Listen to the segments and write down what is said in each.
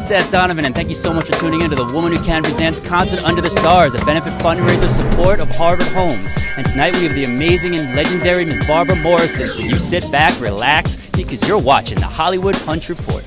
is Seth Donavan, and thank you so much for tuning in to the Woman Who Can presents Concert Under the Stars, a benefit fundraiser support of Harvard Homes. And tonight we have the amazing and legendary Ms. Barbara Morrison. So you sit back, relax, because you're watching the Hollywood Punch Report.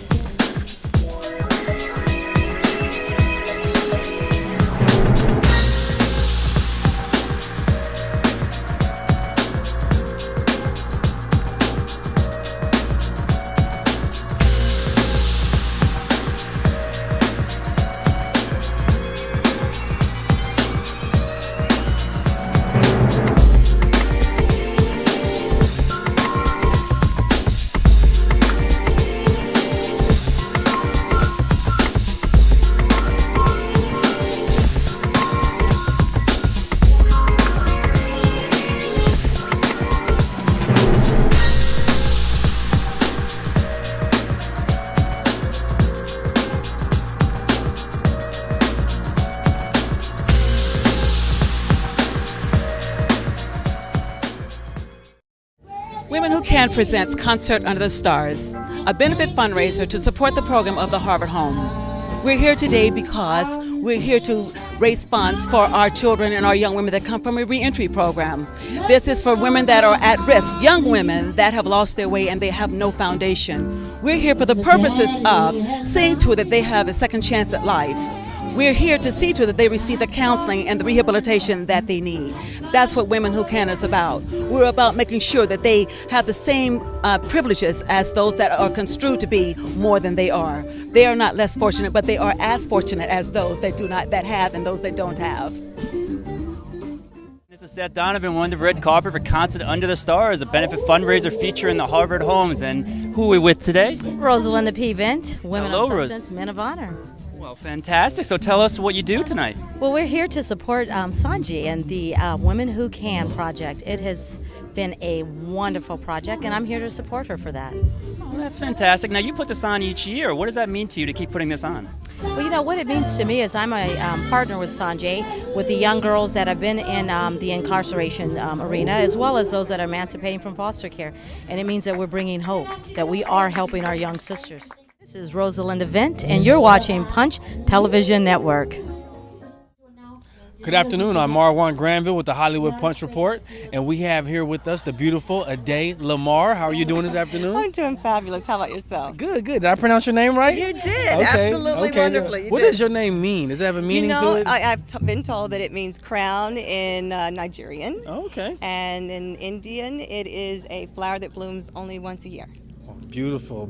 Women Who Can presents Concert Under the Stars, a benefit fundraiser to support the program of the Harvard Home. We're here today because we're here to raise funds for our children and our young women that come from a reentry program. This is for women that are at risk, young women that have lost their way and they have no foundation. We're here for the purposes of seeing to it that they have a second chance at life. We're here to see to it that they receive the counseling and the rehabilitation that they need. That's what Women Who Can is about. We're about making sure that they have the same privileges as those that are construed to be more than they are. They are not less fortunate, but they are as fortunate as those that do not, that have, and those that don't have. This is Seth Donavan, on the red carpet for Concert Under the Stars, a benefit fundraiser featuring the Harvard Homes. And who are we with today? Rosalinda P. Vent, Women Hello, of Substance, Men of Honor. Well, fantastic. So tell us what you do tonight. Well, we're here to support Sanji and the Women Who Can project. It has been a wonderful project, and I'm here to support her for that. Oh, that's fantastic. Now, you put this on each year. What does that mean to you to keep putting this on? Well, you know, what it means to me is I'm a partner with Sanjay, with the young girls that have been in the incarceration arena, as well as those that are emancipating from foster care. And it means that we're bringing hope, that we are helping our young sisters. This is Rosalinda Vent, and you're watching Punch Television Network. Good afternoon. I'm Marwan Granville with the Hollywood Punch Report, and we have here with us the beautiful Ade Lamar. How are you doing this afternoon? I'm doing fabulous. How about yourself? Good. Did I pronounce your name right? You did. Absolutely wonderfully. What does your name mean? Does it have a meaning to it? I've been told that it means crown in Nigerian. Oh, okay. And in Indian, it is a flower that blooms only once a year. Beautiful.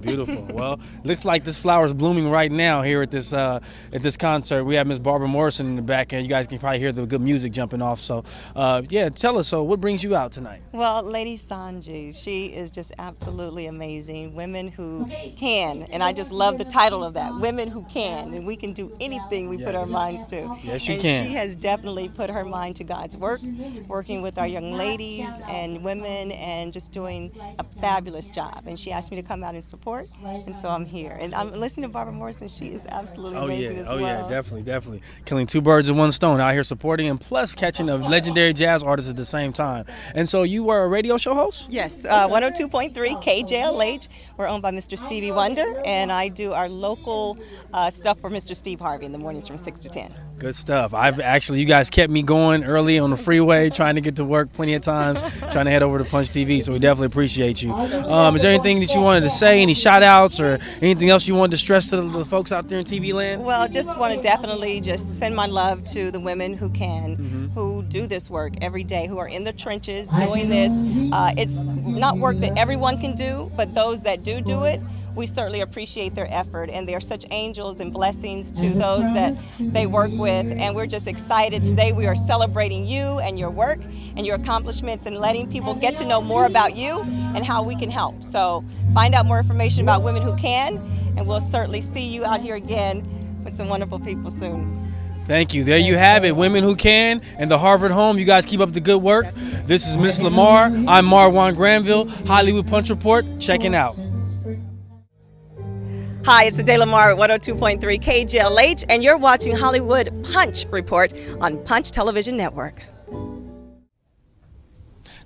Well, looks like this flower is blooming right now here at this concert. We have Ms. Barbara Morrison in the back, and you guys can probably hear the good music jumping off. So, tell us. So, what brings you out tonight? Well, Lady Sanji, she is just absolutely amazing. Women Who Can, and I just love the title of that. Women Who Can, and we can do anything we put our minds to. Yes, you can. She has definitely put her mind to God's work, working with our young ladies and women, and just doing a fabulous job. And she asked me to come out and support, and so I'm here. And I'm listening to Barbara Morrison. She is absolutely amazing as well. Oh yeah, definitely. Killing two birds with one stone, out here supporting and plus catching a legendary jazz artist at the same time. And so you were a radio show host? Yes, 102.3 KJLH. We're owned by Mr. Stevie Wonder, and I do our local stuff for Mr. Steve Harvey in the mornings from 6 to 10. Good stuff. You guys kept me going early on the freeway, trying to get to work plenty of times, trying to head over to Punch TV, so we definitely appreciate you. Is there anything that you wanted to say, any shout outs or anything else you wanted to stress to the folks out there in TV land? Well, just want to definitely just send my love to the women who can, who do this work every day, who are in the trenches doing this. It's not work that everyone can do, but those that do it, we certainly appreciate their effort, and they're such angels and blessings to those that they work with, and we're just excited. Today we are celebrating you and your work and your accomplishments and letting people get to know more about you and how we can help. So find out more information about Women Who Can, and we'll certainly see you out here again with some wonderful people soon. Thank you. There you have it. Women Who Can and the Harvard Home. You guys keep up the good work. This is Miss Lamar. I'm Marwan Granville, Hollywood Punch Report, checking out. Hi, it's Ade Lamar at 102.3 KJLH, and you're watching Hollywood Punch Report on Punch Television Network.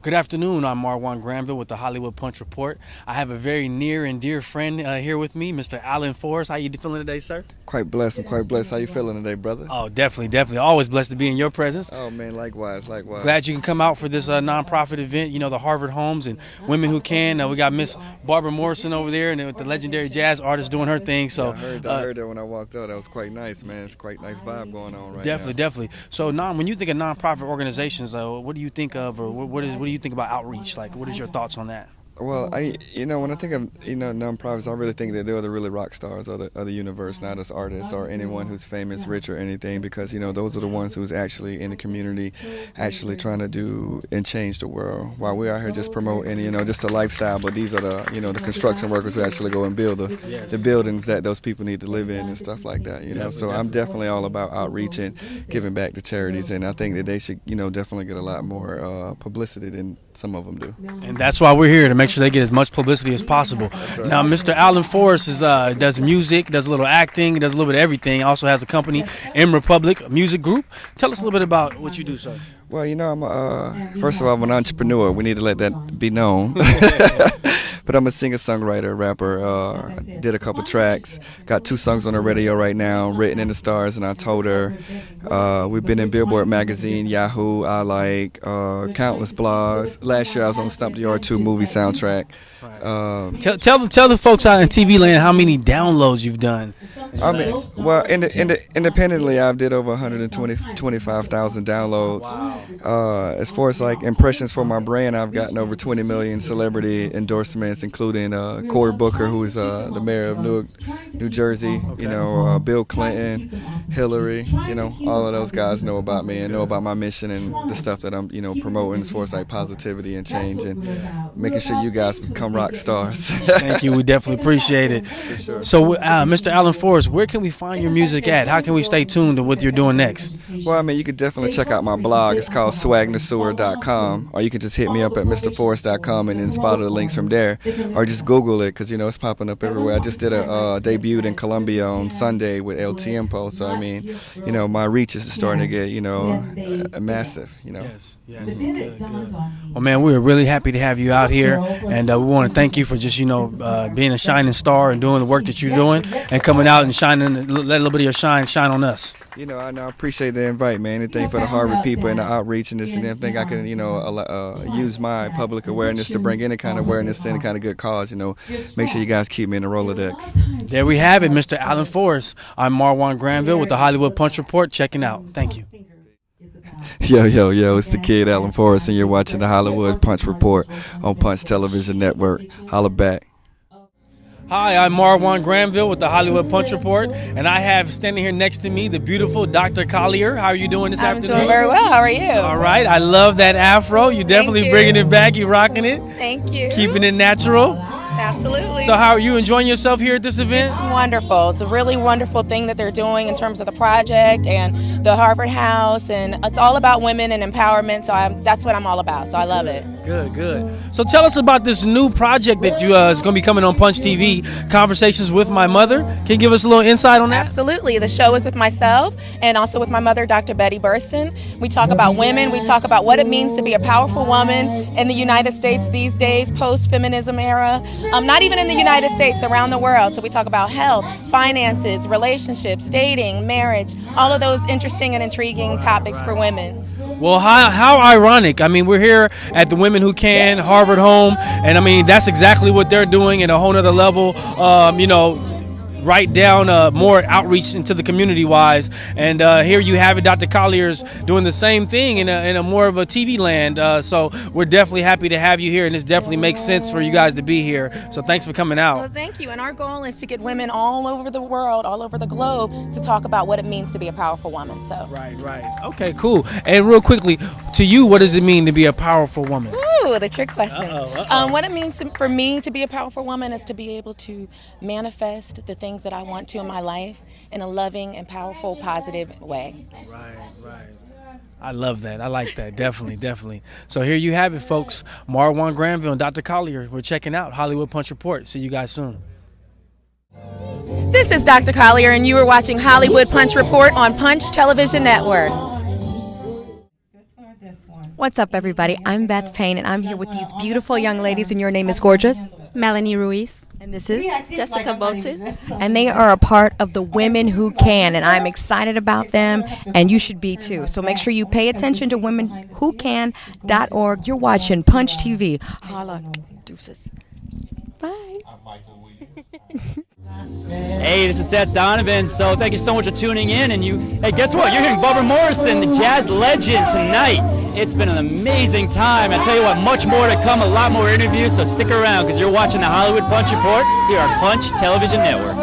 Good afternoon. I'm Marwan Granville with the Hollywood Punch Report. I have a very near and dear friend here with me, Mr. Alan Forrest. How you feeling today, sir? Quite blessed. I'm quite blessed. How you feeling today, brother? Oh, definitely. Always blessed to be in your presence. Oh, man, likewise. Glad you can come out for this nonprofit event, the Harvard Homes and Women Who Can. We got Miss Barbara Morrison over there, and with the legendary jazz artist doing her thing. So yeah, I heard that when I walked out. That was quite nice, man. It's quite nice vibe going on right now. Definitely. So, when you think of nonprofit organizations, what do you think of, or what do you think about outreach? Like, what is your thoughts on that? Well, when I think of nonprofits, I really think that they're the really rock stars of the universe, not as artists or anyone who's famous, rich, or anything, because those are the ones who's actually in the community, actually trying to do and change the world. While we are here just promoting, just a lifestyle, but these are the the construction workers who actually go and build the buildings that those people need to live in and stuff like that. So I'm definitely all about outreach and giving back to charities, and I think that they should definitely get a lot more publicity than some of them do. And that's why we're here, to make sure they get as much publicity as possible. Right. Now, Mr. Alan Forrest does music, does a little acting, does a little bit of everything. Also has a company, M Republic, a music group. Tell us a little bit about what you do, sir. Well, I'm first of all, I'm an entrepreneur. We need to let that be known. But I'm a singer-songwriter, rapper. Did a couple tracks. Got 2 songs on the radio right now, Written in the Stars and I Told Her. We've been in Billboard Magazine, Yahoo, I Like, countless blogs. Last year I was on the Stump the Yard 2 movie soundtrack. Tell the folks out in TV land how many downloads you've done. I mean, well, independently, I've did over 125,000 downloads. Wow. As far as like impressions for my brand, I've gotten over 20 million celebrity endorsements, including Cory Booker, who is the mayor of New Jersey. Okay. Bill Clinton, Hillary. All of those guys know about me and know about my mission and the stuff that I'm promoting as far as like positivity and change and making sure you guys become rock stars. Thank you. We definitely appreciate it. Sure. So, Mr. Alan Forrest, where can we find your music at? How can we stay tuned to what you're doing next? Well, I mean, you could definitely check out my blog. It's called swagnasewer.com, or you can just hit me up at mrforrest.com and then follow the links from there, or just Google it, because it's popping up everywhere. I just did a debut in Colombia on Sunday with El Tiempo, so I mean, my reach is starting to get massive. Yes. Good. Well, man, we're really happy to have you out here, and we want to thank you for just being a shining star and doing the work that you're doing and coming out and shining, let a little bit of your shine on us. I appreciate the invite, man. Anything for the Harvard people and the outreach and this and everything. I can, use my public awareness to bring any kind of awareness to any kind of good cause. Make sure you guys keep me in the Rolodex. There we have it, Mr. Alan Forrest. I'm Marwan Granville with the Hollywood Punch Report. Checking out. Thank you. Yo, it's the kid Alan Forrest, and you're watching the Hollywood Punch Report on Punch Television Network. Holla back. Hi, I'm Marwan Granville with the Hollywood Punch Report, and I have standing here next to me the beautiful Dr. Collier. How are you doing this afternoon? I'm doing very well. How are you? All right. I love that afro. You're definitely bringing it back. You're rocking it. Thank you. Keeping it natural. Absolutely. So how are you enjoying yourself here at this event? It's wonderful. It's a really wonderful thing that they're doing in terms of the project and the Harvard House, and it's all about women and empowerment, so that's what I'm all about, so I love it. Good. So tell us about this new project that you is going to be coming on Punch TV, Conversations with My Mother. Can you give us a little insight on that? Absolutely. The show is with myself and also with my mother, Dr. Betty Burston. We talk about women. We talk about what it means to be a powerful woman in the United States these days, post-feminism era. Not even in the United States, around the world. So we talk about health, finances, relationships, dating, marriage, all of those interesting and intriguing topics for women. Well, how ironic. I mean, we're here at the Women Who Can, Harvard Home, and I mean, that's exactly what they're doing at a whole nother level, right down more outreach into the community-wise. And here you have it, Dr. Collier's doing the same thing in a more of a TV land. So we're definitely happy to have you here, and this definitely makes sense for you guys to be here. So thanks for coming out. Well, thank you. And our goal is to get women all over the world, all over the globe, to talk about what it means to be a powerful woman. So Right. Okay, cool. And real quickly, to you, what does it mean to be a powerful woman? Ooh, the trick questions. What it means for me to be a powerful woman is to be able to manifest the things that I want to in my life in a loving and powerful, positive way. Right. I love that. I like that. Definitely. So here you have it, folks. Marwan Granville and Dr. Collier. We're checking out Hollywood Punch Report. See you guys soon. This is Dr. Collier, and you are watching Hollywood Punch Report on Punch Television Network. This one or this one? What's up, everybody? I'm Beth Payne, and I'm here with these beautiful young ladies, and your name is gorgeous? Melanie Ruiz. And this is? Jessica Bolton. And they are a part of the Women Who Can, and I'm excited about them, and you should be too. So make sure you pay attention to womenwhocan.org. You're watching Punch TV. Holla, deuces. Bye. Hey, this is Seth Donavan. So thank you so much for tuning in. And hey, guess what? You're hearing Barbara Morrison, the jazz legend, tonight. It's been an amazing time. I tell you what, much more to come, a lot more interviews. So stick around because you're watching the Hollywood Punch Report here on Punch Television Network.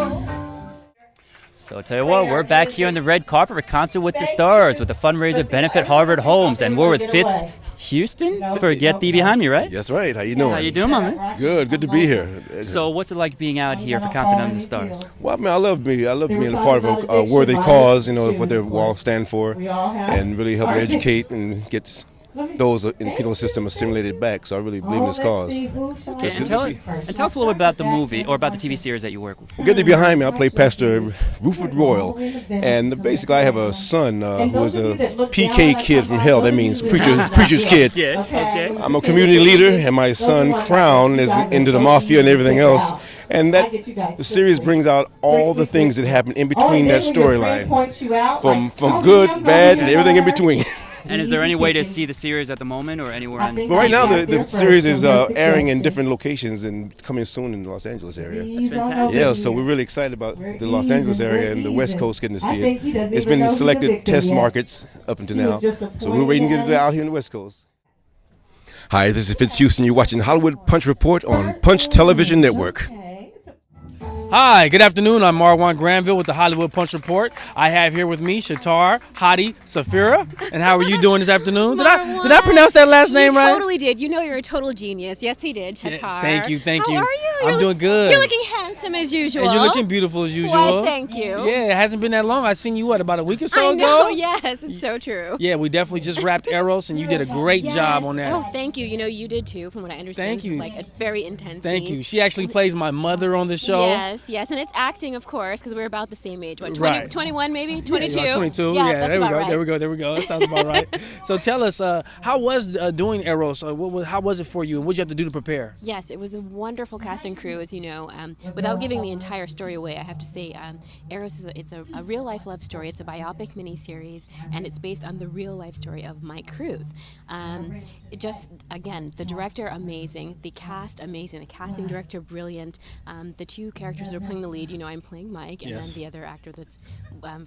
So I tell you what, we're back here on the red carpet for Concert with the Stars with the fundraiser benefit Harvard Homes, and we're with Fitz Houston for Get Thee Behind Me, right? That's right. How you doing? How you doing, my man? Good to be here. So what's it like being out here for Concert Under the Stars? Well, I mean, I love being a part of a worthy cause, what they all stand for, and really help educate and get those in the penal system assimilated back. So I really believe in this cause. Okay, and tell us a little bit about the movie or about the TV series that you work with. Get Thee Behind Me. I play Pastor Ruford Royal, and basically I have a son who is a PK kid from hell. That means preacher's kid. Yeah. Okay. I'm a community leader, and my son Crown is into the mafia and everything else. And the series brings out all the things that happen in between that storyline, from good, bad, and everything in between. And is there any way to see the series at the moment or anywhere on But right now the series is airing in different locations and coming soon in the Los Angeles area. That's fantastic. Yeah, so we're really excited about the Los Angeles area and the West Coast getting to see it. It's been in selected test markets up until now, so we're waiting to get it out here in the West Coast. Hi, this is Fitz Houston. You're watching Hollywood Punch Report on Punch Television Network. Hi, good afternoon. I'm Marwan Granville with the Hollywood Punch Report. I have here with me Shatar, Hadi, Safira. And how are you doing this afternoon? Did I pronounce that last name right? You totally did. You know you're a total genius. Yes, he did, Shatar. Thank you. How are you? I'm doing good. You're looking handsome as usual. And you're looking beautiful as usual. Well, thank you. Yeah, it hasn't been that long. I've seen you, about a week or so I ago? know, yes, it's so true. Yeah, we definitely just wrapped Eros, and you did a great job on that. Oh, thank you. You did too, from what I understand. Thank you. It's like a very intense Thank scene. you. She actually plays my mother on the show. Yes, and it's acting, of course, because we're about the same age. What, 20, Right. 21 maybe? 22? Yeah, 22. Yeah, Yeah, that's there we about go. right. There we go. That sounds about right. So tell us, how was doing Eros? How was it for you, and what did you have to do to prepare? Yes, it was a wonderful cast and crew, as you know. Without giving the entire story away, I have to say Eros is a real-life love story. It's a biopic miniseries, and it's based on the real-life story of Mike Cruz. Again, the director, amazing. The cast, amazing. The casting director, brilliant. The two characters that are playing the lead, I'm playing Mike, and then the other actor that's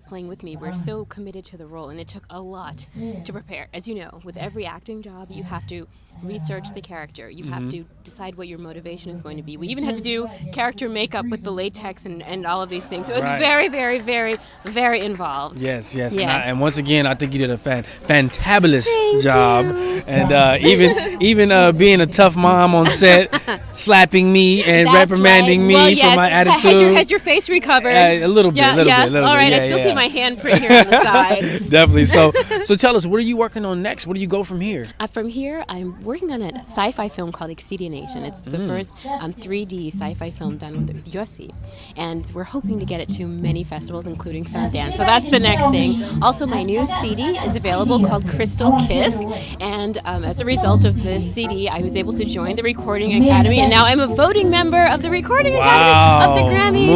playing with me. We're so committed to the role, and it took a lot to prepare. As you know, with every acting job, you have to research the character. You have to decide what your motivation is going to be. We even had to do character makeup with the latex and all of these things. So it was very, very, very, very involved. Yes. And once again, I think you did a fantabulous job. And even being a tough mom on set, slapping me and reprimanding me for my attitude. Has your face recovered? A little bit. All right, I still see my handprint here on the side. Definitely. So tell us, what are you working on next? Where do you go from here? From here, I'm working on a sci-fi film called Exceedionation. It's the first 3D sci-fi film done with the USC. And we're hoping to get it to many festivals, including Sundance. So that's the next thing. Also, my new CD is available called Crystal Kiss. And as a result of this CD, I was able to join the Recording Academy. And now I'm a voting member of the Recording Academy of the Grammys.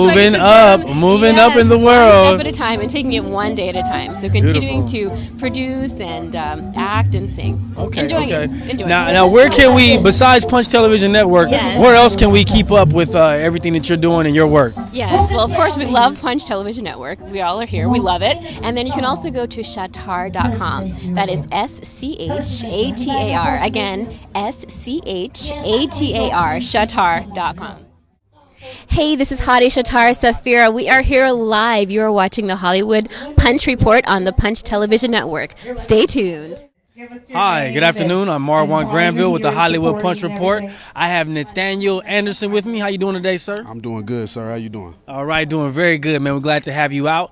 Moving up in the world. One step at a time and taking it one day at a time. So continuing to produce and act and sing. Enjoying it. Now, where can we, besides Punch Television Network, where else can we keep up with everything that you're doing and your work? Yes, well, of course, we love Punch Television Network. We all are here. We love it. And then you can also go to shatar.com. That is SCHATAR. Again, SCHATAR, shatar.com. Hey, this is Hadi, Shatar, Safira. We are here live. You are watching the Hollywood Punch Report on the Punch Television Network. Stay tuned. Hi, good afternoon. I'm Marwan Granville with the Hollywood Punch Report. I have Nathaniel Anderson with me. How you doing today, sir? I'm doing good, sir. How you doing? All right, doing very good, man. We're glad to have you out.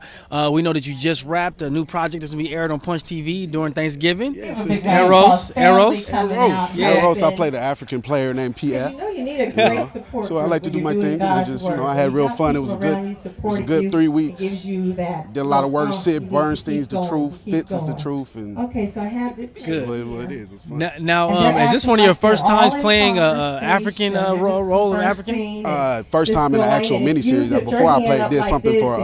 We know that you just wrapped a new project that's going to be aired on Punch TV during Thanksgiving. Yes, Eros. Eros. I play the African player named Pierre. So I like to do my thing. I had real fun. It was a good 3 weeks. Did a lot of work. Sid Bernstein's the truth. Fitz is the truth. And Good. What it is. It's fun. Now, is this one of your first times playing a African role of African? First time in the actual miniseries. Before I played, did something for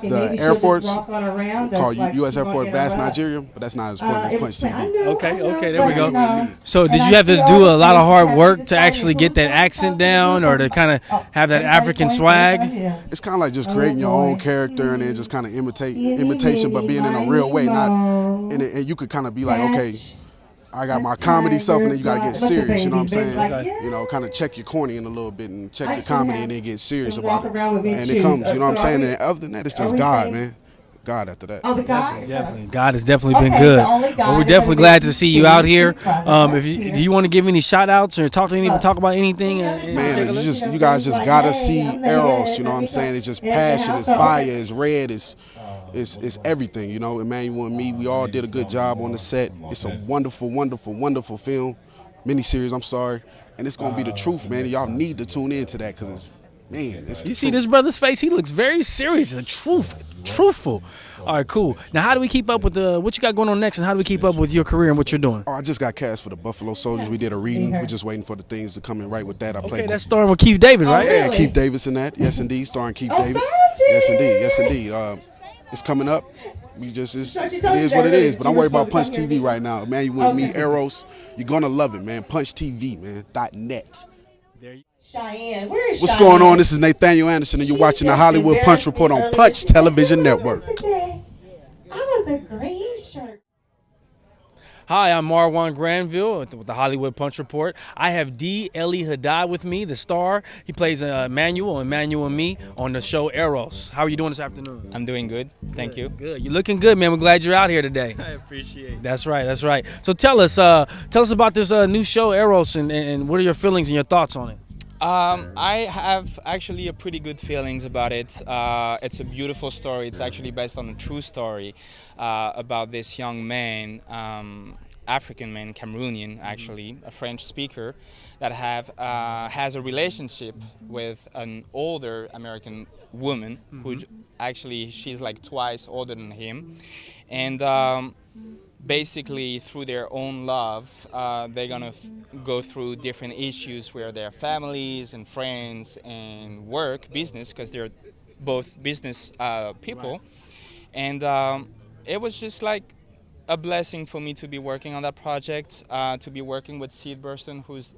the Air Force called U.S. Air Force Vast Nigeria, but that's not as important as Punch TV. Okay, there we go. So did you have to do a lot of hard work to actually get that accent down, or to kind of have that African swag? It's kind of like just creating your own character and then just kind of imitation, but being in a real way, not. And you could kind of be like, okay, I got my comedy stuff, and then you got to get serious, you know what I'm saying? Okay. You know, kind of check your corny in a little bit and check your comedy and then get serious about it. And it comes, you know what I'm saying? And other than that, it's just God, man. God after that. Definitely. God has definitely been good. Well, we're definitely glad to see you out here. Do you want to give any shout outs or talk about anything? Man, you guys just gotta see Eros, you know what I'm saying? It's just passion, it's fire, it's red, it's everything, you know. Emmanuel and me, we all did a good job on the set. It's a wonderful, wonderful, wonderful film, miniseries, I'm sorry. And it's gonna be the truth, man. Y'all need to tune into that, because it's, man, it's you see this brother's face? He looks very serious. The truthful. All right, cool. Now, how do we keep up with what you got going on next, and how do we keep up with your career and what you're doing? Oh, I just got cast for the Buffalo Soldiers. We did a reading. We're just waiting for the things to come in right with that. Okay, that's starring with Keith David, right? Yeah, Keith Davis in that. Yes, indeed, starring Keith David. Yes, indeed. It's coming up. It is what it is. But I'm worried about Punch TV right now. Man, you with me, Eros. You're gonna love it, man. Punch TV, man. .net. Cheyenne, where is What's going on? This is Nathaniel Anderson, and you're watching the Hollywood Punch Report on Punch Television Network. I was a green shirt. Hi, I'm Marwan Granville with the Hollywood Punch Report. I have D. Eli Haddad with me, the star. He plays Emmanuel and me on the show Eros. How are you doing this afternoon? I'm doing good. Thank you. Good. You're looking good, man. We're glad you're out here today. I appreciate it. That's right. So tell us about this new show Eros, and what are your feelings and your thoughts on it? I have actually a pretty good feelings about it. It's a beautiful story. It's actually based on a true story about this young man, African man, Cameroonian actually, a French speaker, that has a relationship with an older American woman who actually, she's like twice older than him. And basically, through their own love, they're gonna go through different issues where their families and friends and work, business, because they're both business people. Right. And it was just like a blessing for me to be working on that project, to be working with Seth Burstyn, who's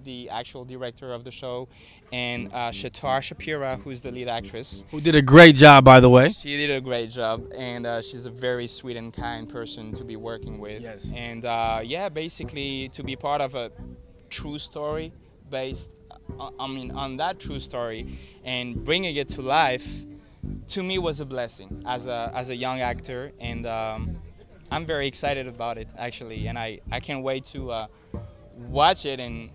the actual director of the show, and Shatar Shapira, who's the lead actress. Who did a great job, by the way. She did a great job, and she's a very sweet and kind person to be working with. Yes. And yeah, basically to be part of a true story based, on that true story, and bringing it to life, to me was a blessing as a young actor, and I'm very excited about it actually, and I can't wait to watch it. And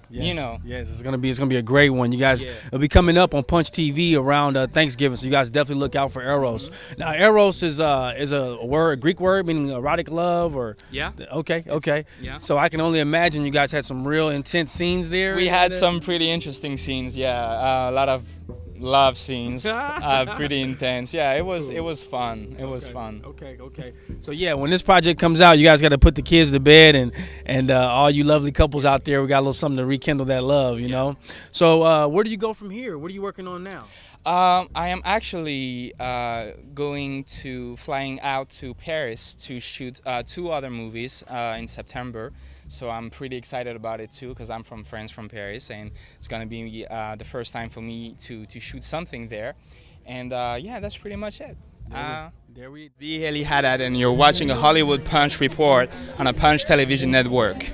yes, yes, it's gonna be a great one. You guys will be coming up on Punch TV around Thanksgiving, so you guys definitely look out for Eros. Now, Eros is a Greek word meaning erotic love, or okay. Yeah. So I can only imagine you guys had some real intense scenes there. We had some pretty interesting scenes. Yeah, a lot of love scenes, pretty intense. Yeah, it was fun. It was fun. Okay. So yeah, when this project comes out, you guys got to put the kids to bed, and all you lovely couples out there, we got a little something to rekindle that love, you know. So where do you go from here? What are you working on now? I am actually flying out to Paris to shoot 2 other movies in September. So I'm pretty excited about it too, because I'm from France, from Paris, and it's gonna be the first time for me to shoot something there. And yeah, that's pretty much it. D. Eli Haddad, and you're watching a Hollywood Punch Report on a Punch Television Network.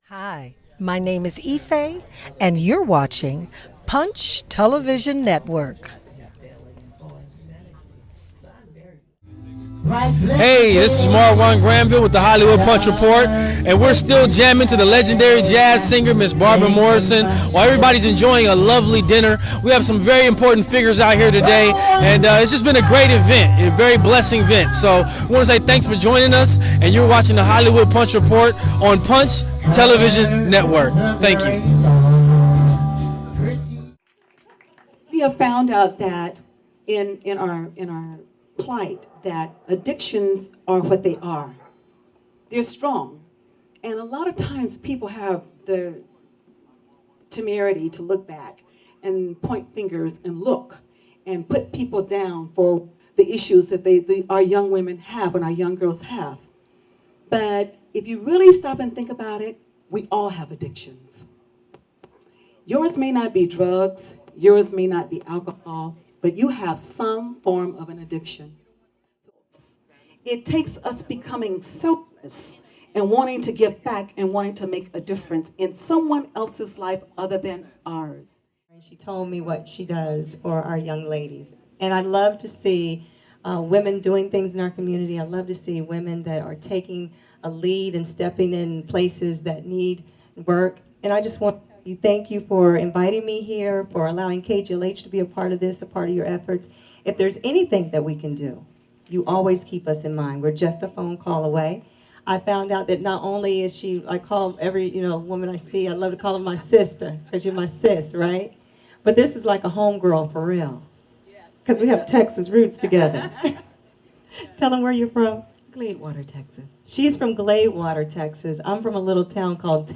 Hi, my name is Ife, and you're watching Punch Television Network. Hey, this is Marwan Granville with the Hollywood Punch Report, and we're still jamming to the legendary jazz singer Miss Barbara Morrison while everybody's enjoying a lovely dinner. We have some very important figures out here today, and it's just been a great event, a very blessing event. So we want to say thanks for joining us, and you're watching the Hollywood Punch Report on Punch Television Network. Thank you. We have found out that in our plight, that addictions are what they are. They're strong. And a lot of times people have the temerity to look back and point fingers and look and put people down for the issues that our young women have and our young girls have. But if you really stop and think about it, we all have addictions. Yours may not be drugs, yours may not be alcohol, but you have some form of an addiction. It takes us becoming selfless and wanting to give back and wanting to make a difference in someone else's life other than ours. She told me what she does for our young ladies. And I love to see women doing things in our community. I love to see women that are taking a lead and stepping in places that need work. And I just want to thank you for inviting me here, for allowing KGLH to be a part of this, a part of your efforts. If there's anything that we can do, you always keep us in mind. We're just a phone call away. I found out that not only is she, I call every woman I see, I love to call her my sister, because you're my sis, right? But this is like a homegirl for real, because we have Texas roots together. Tell them where you're from. Gladewater, Texas. She's from Gladewater, Texas. I'm from a little town called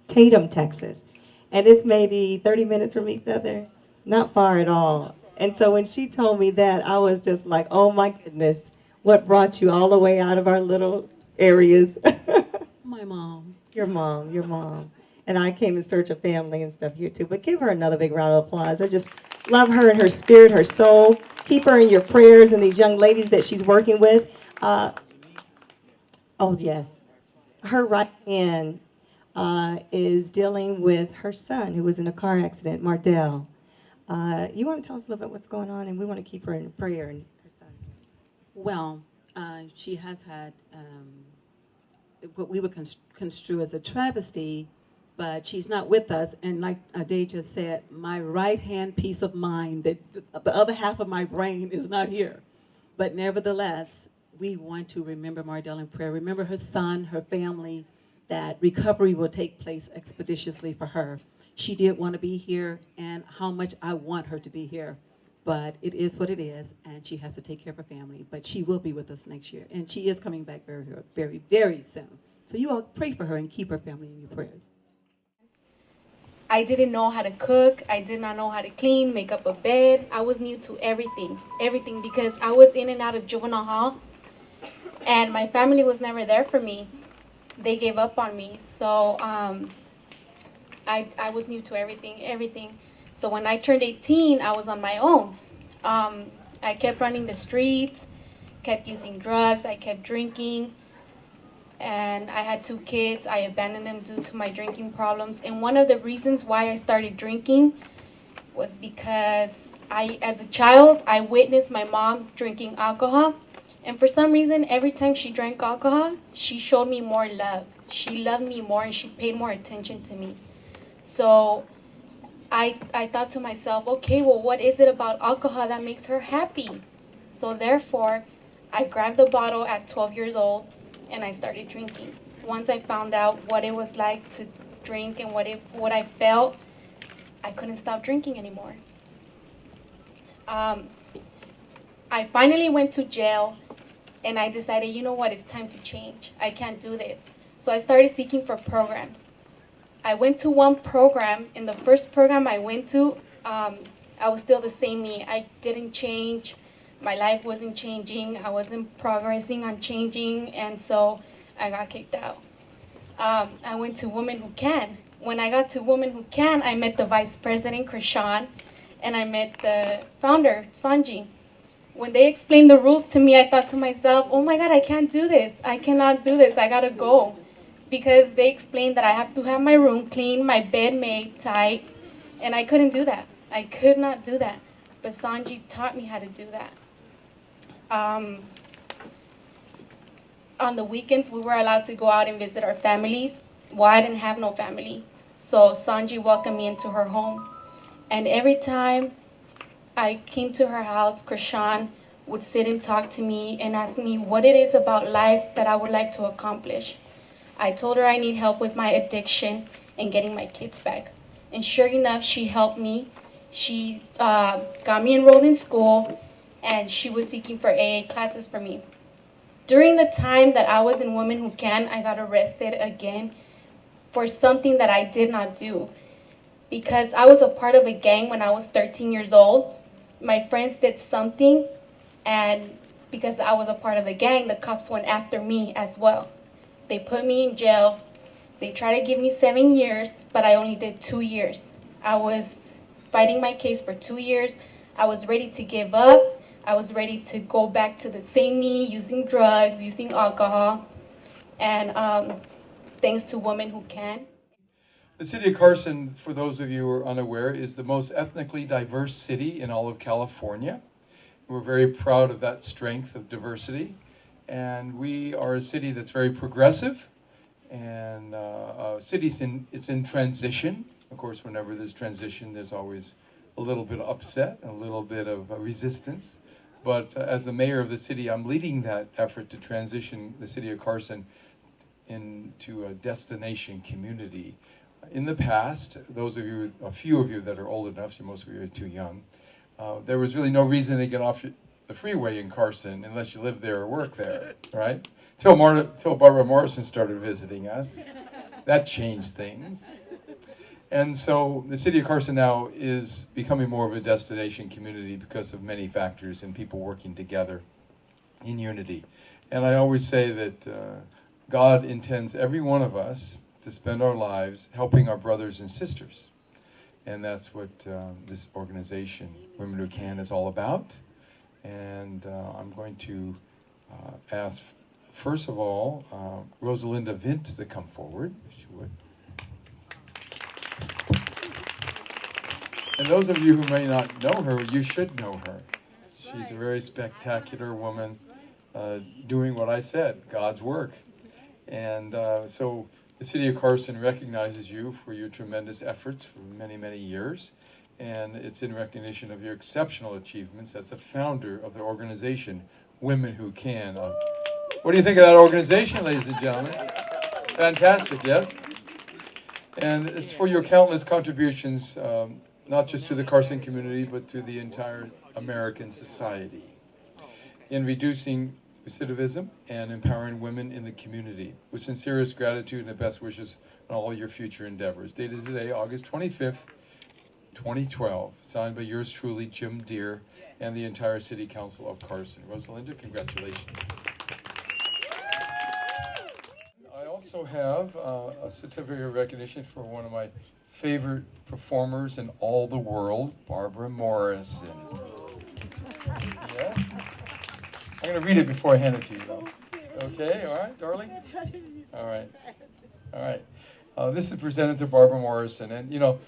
Tatum, Texas. And it's maybe 30 minutes from each other. Not far at all. And so when she told me that, I was just like, oh my goodness, what brought you all the way out of our little areas? My mom. Your mom. And I came in search of family and stuff here too. But give her another big round of applause. I just love her and her spirit, her soul. Keep her in your prayers and these young ladies that she's working with. Oh yes. Her right hand is dealing with her son who was in a car accident, Mardell. You want to tell us a little bit what's going on, and we want to keep her in prayer and her son. Well, she has had what we would construe as a travesty, but she's not with us. And like Ade just said, my right-hand piece of mind, that the other half of my brain is not here. But nevertheless, we want to remember Mardell in prayer, remember her son, her family, that recovery will take place expeditiously for her. She did want to be here, and how much I want her to be here. But it is what it is, and she has to take care of her family. But she will be with us next year, and she is coming back very, very, very soon. So you all pray for her and keep her family in your prayers. I didn't know how to cook. I did not know how to clean, make up a bed. I was new to everything, because I was in and out of juvenile hall, and my family was never there for me. They gave up on me, so I was new to everything. So when I turned 18, I was on my own. I kept running the streets, kept using drugs, I kept drinking, and I had 2 kids. I abandoned them due to my drinking problems. And one of the reasons why I started drinking was because as a child, I witnessed my mom drinking alcohol. And for some reason, every time she drank alcohol, she showed me more love. She loved me more, and she paid more attention to me. So I thought to myself, okay, well, what is it about alcohol that makes her happy? So therefore, I grabbed the bottle at 12 years old, and I started drinking. Once I found out what it was like to drink and what I felt, I couldn't stop drinking anymore. I finally went to jail, and I decided, you know what, it's time to change. I can't do this. So I started seeking for programs. I went to one program. In the first program I went to, I was still the same me. I didn't change. My life wasn't changing. I wasn't progressing on changing, and so I got kicked out. I went to Women Who Can. When I got to Women Who Can, I met the vice president, Krishan, and I met the founder, Sanji. When they explained the rules to me, I thought to myself, oh my God, I can't do this. I cannot do this. I gotta go. Because they explained that I have to have my room clean, my bed made tight, and I couldn't do that. I could not do that. But Sanji taught me how to do that. On the weekends, we were allowed to go out and visit our families. Well, I didn't have no family. So Sanji welcomed me into her home. And every time I came to her house, Krishan would sit and talk to me and ask me what it is about life that I would like to accomplish. I told her I need help with my addiction and getting my kids back. And sure enough, she helped me. She got me enrolled in school, and she was seeking for AA classes for me. During the time that I was in Women Who Can, I got arrested again for something that I did not do. Because I was a part of a gang when I was 13 years old. My friends did something, and because I was a part of the gang, the cops went after me as well. They put me in jail. They tried to give me 7 years, but I only did 2 years. I was fighting my case for 2 years. I was ready to give up. I was ready to go back to the same me, using drugs, using alcohol, and thanks to Women Who Can. The city of Carson, for those of you who are unaware, is the most ethnically diverse city in all of California. We're very proud of that strength of diversity. And we are a city that's very progressive, and it's in transition. Of course, whenever there's transition, there's always a little bit of upset, a little bit of resistance. But as the mayor of the city, I'm leading that effort to transition the city of Carson into a destination community. In the past, a few of you that are old enough, so most of you are too young, there was really no reason to get off the freeway in Carson unless you lived there or worked there, right? Till Barbara Morrison started visiting us. That changed things. And so the city of Carson now is becoming more of a destination community because of many factors and people working together in unity. And I always say that God intends every one of us to spend our lives helping our brothers and sisters. And that's what this organization, Women Who Can, is all about. And I'm going to ask, first of all, Rosalinda Vint to come forward, if she would. And those of you who may not know her, you should know her. She's a very spectacular woman doing what I said, God's work. And so the city of Carson recognizes you for your tremendous efforts for many, many years. And it's in recognition of your exceptional achievements as the founder of the organization, Women Who Can. What do you think of that organization, ladies and gentlemen? Fantastic, yes? And it's for your countless contributions, not just to the Carson community, but to the entire American society, in reducing recidivism and empowering women in the community. With sincerest gratitude and the best wishes on all your future endeavors. Dated today, August 25th, 2012. Signed by yours truly, Jim Deere, and the entire City Council of Carson. Rosalinda, congratulations. I also have a certificate of recognition for one of my favorite performers in all the world, Barbara Morrison. Yes? I'm going to read it before I hand it to you, though. Okay, all right, darling? All right. All right. This is presented to Barbara Morrison. And, you know,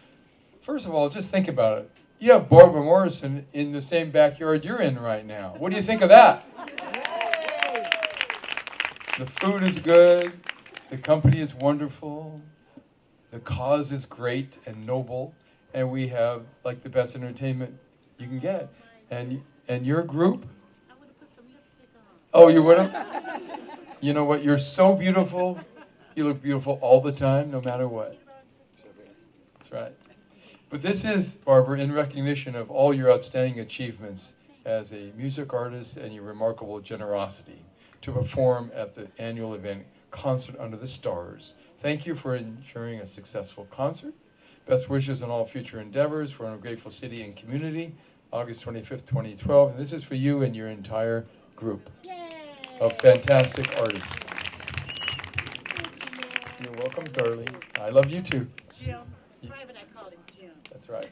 first of all, just think about it. You have Barbara Morrison in the same backyard you're in right now. What do you think of that? The food is good. The company is wonderful. The cause is great and noble. And we have, like, the best entertainment you can get. And your group? Oh, you would have? You know what? You're so beautiful. You look beautiful all the time, no matter what. That's right. But this is, Barbara, in recognition of all your outstanding achievements as a music artist and your remarkable generosity to perform at the annual event, Concert Under the Stars. Thank you for ensuring a successful concert. Best wishes on all future endeavors for a grateful city and community, August 25th, 2012. And this is for you and your entire group of fantastic artists. You're welcome, darling. I love you too. Jim. Private, I call him Jim. That's right.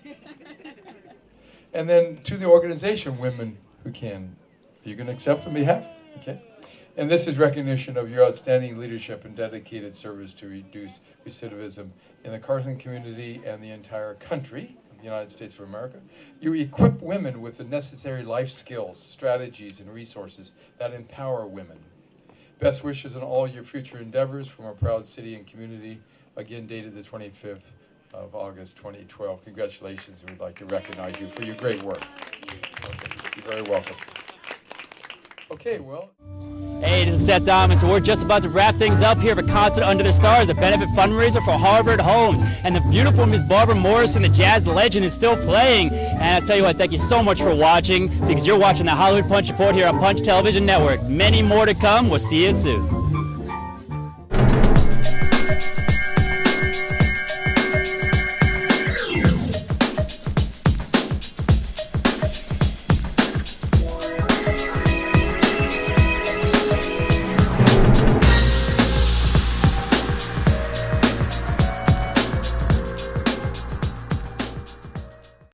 And then to the organization, Women Who Can. Are you going to accept on behalf? Okay. And this is recognition of your outstanding leadership and dedicated service to reduce recidivism in the Carson community and the entire country of the United States of America. You equip women with the necessary life skills, strategies, and resources that empower women. Best wishes on all your future endeavors from our proud city and community, again dated the 25th of August 2012. Congratulations, and we'd like to recognize you for your great work. Okay, you're very welcome. Okay, well. Hey, this is Seth Donavan. So we're just about to wrap things up here for Concert Under the Stars, a benefit fundraiser for Harvard Homes. And the beautiful Ms. Barbara Morrison, the jazz legend, is still playing. And I'll tell you what, thank you so much for watching, because you're watching the Hollywood Punch Report here on Punch Television Network. Many more to come. We'll see you soon.